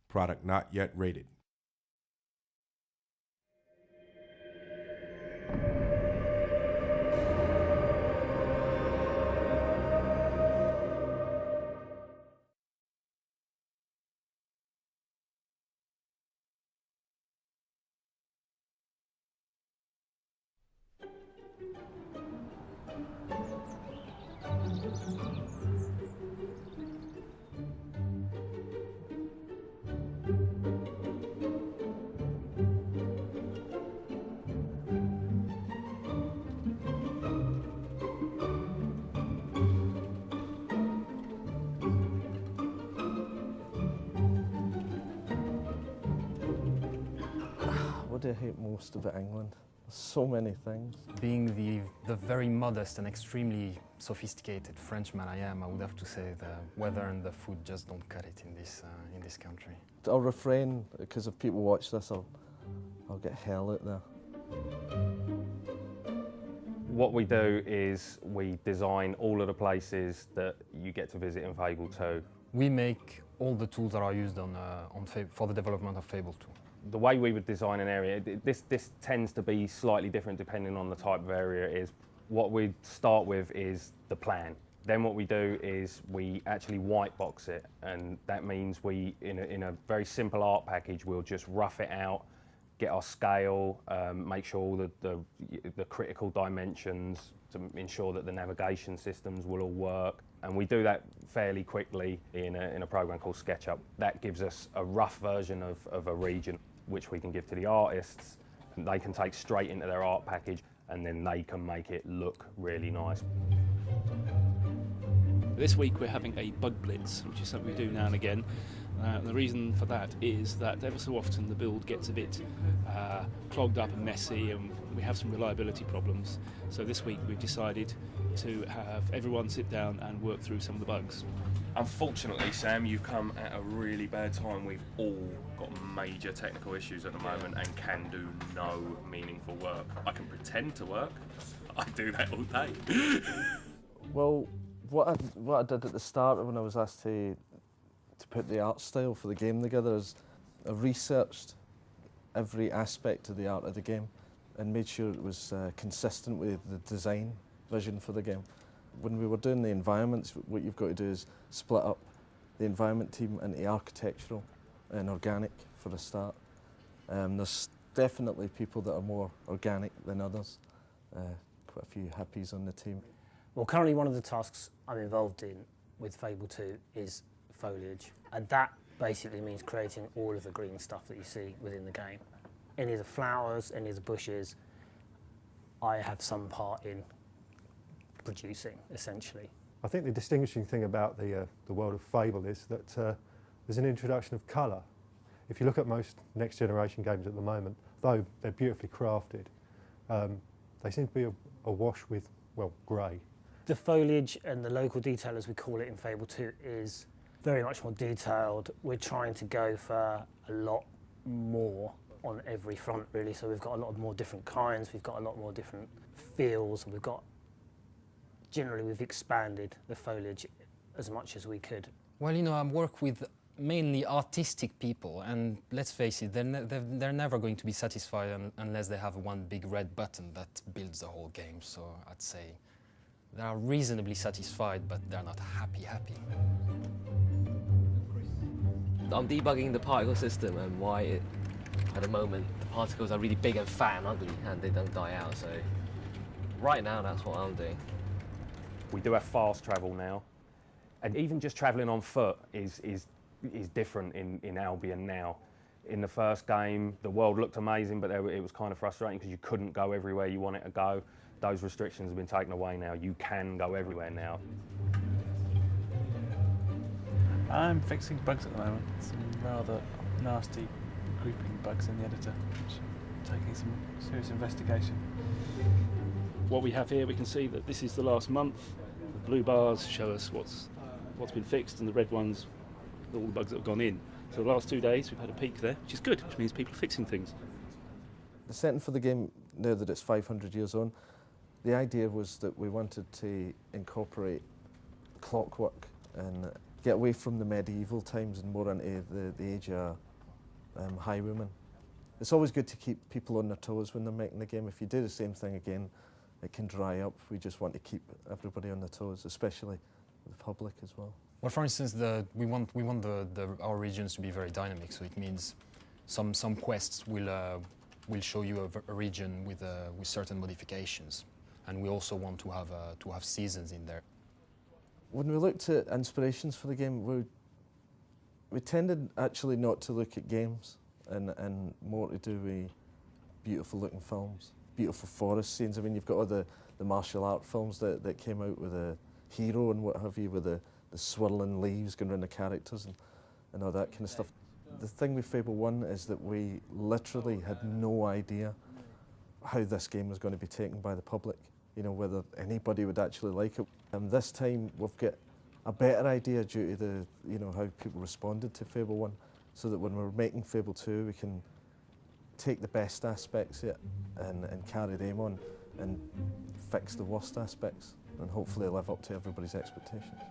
Product not yet rated. What do I hate most about England? So many things. Being the very modest and extremely sophisticated Frenchman I am, I would have to say the weather and the food just don't cut it in this country. I'll refrain, because if people watch this, I'll get hell out there. What we do is we design all of the places that you get to visit in Fable 2. We make all the tools that are used for the development of Fable 2. The way we would design an area, this tends to be slightly different depending on the type of area it is. What we start with is the plan. Then what we do is we actually white box it, and that means we, in a very simple art package, we'll just rough it out, get our scale, make sure all the critical dimensions to ensure that the navigation systems will all work. And we do that fairly quickly in a program called SketchUp. That gives us a rough version of a region, which we can give to the artists, and they can take straight into their art package, and then they can make it look really nice. This week we're having a bug blitz, which is something we do now and again. The reason for that is that ever so often the build gets a bit clogged up and messy, and we have some reliability problems. So this week we've decided to have everyone sit down and work through some of the bugs. Unfortunately, Sam, you've come at a really bad time. We've all got major technical issues at the moment and can do no meaningful work. I can pretend to work. I do that all day. Well, what I did at the start when I was asked to put the art style for the game together is I researched every aspect of the art of the game and made sure it was consistent with the design vision for the game. When we were doing the environments, what you've got to do is split up the environment team into architectural and organic for a start. There's definitely people that are more organic than others. Quite a few hippies on the team. Well, currently one of the tasks I'm involved in with Fable 2 is foliage, and that basically means creating all of the green stuff that you see within the game. Any of the flowers, any of the bushes, I have some part in producing, essentially. I think the distinguishing thing about the world of Fable is that there's an introduction of colour. If you look at most next generation games at the moment, though they're beautifully crafted, they seem to be awash with, well, grey. The foliage and the local detail, as we call it in Fable 2, is very much more detailed. We're trying to go for a lot more on every front, really. So we've got a lot more different kinds, we've got a lot more different feels, and generally we've expanded the foliage as much as we could. Well, you know, I work with mainly artistic people, and let's face it, they're never going to be satisfied unless they have one big red button that builds the whole game. So I'd say they are reasonably satisfied, but they're not happy. I'm debugging the particle system and why at the moment the particles are really big and fat and ugly and they don't die out. So right now that's what I'm doing. We do have fast travel now, and even just travelling on foot is different in Albion now. In the first game, the world looked amazing, but it was kind of frustrating because you couldn't go everywhere you wanted to go. Those restrictions have been taken away now. You can go everywhere now. I'm fixing bugs at the moment. Some rather nasty grouping bugs in the editor, which are taking some serious investigation. What we have here, we can see that this is the last month. The blue bars show us what's been fixed, and the red ones, all the bugs that have gone in. So the last 2 days we've had a peak there, which is good, which means people are fixing things. The setting for the game, now that it's 500 years on, the idea was that we wanted to incorporate clockwork and get away from the medieval times and more into the age of highwaymen. It's always good to keep people on their toes when they're making the game. If you do the same thing again, it can dry up. We just want to keep everybody on their toes, especially the public as well. Well, for instance, we want our regions to be very dynamic. So it means some quests will show you a region with certain modifications, and we also want to have seasons in there. When we looked at inspirations for the game, we tended actually not to look at games and more to do with beautiful looking films, beautiful forest scenes. I mean, you've got all the martial art films that came out with a hero and what have you, with the swirling leaves going around the characters and all that kind of stuff. The thing with Fable 1 is that we literally had no idea how this game was going to be taken by the public, you know, whether anybody would actually like it. And this time we've got a better idea due to how people responded to Fable 1, so that when we're making Fable 2 we can take the best aspects of it and carry them on and fix the worst aspects and hopefully live up to everybody's expectations.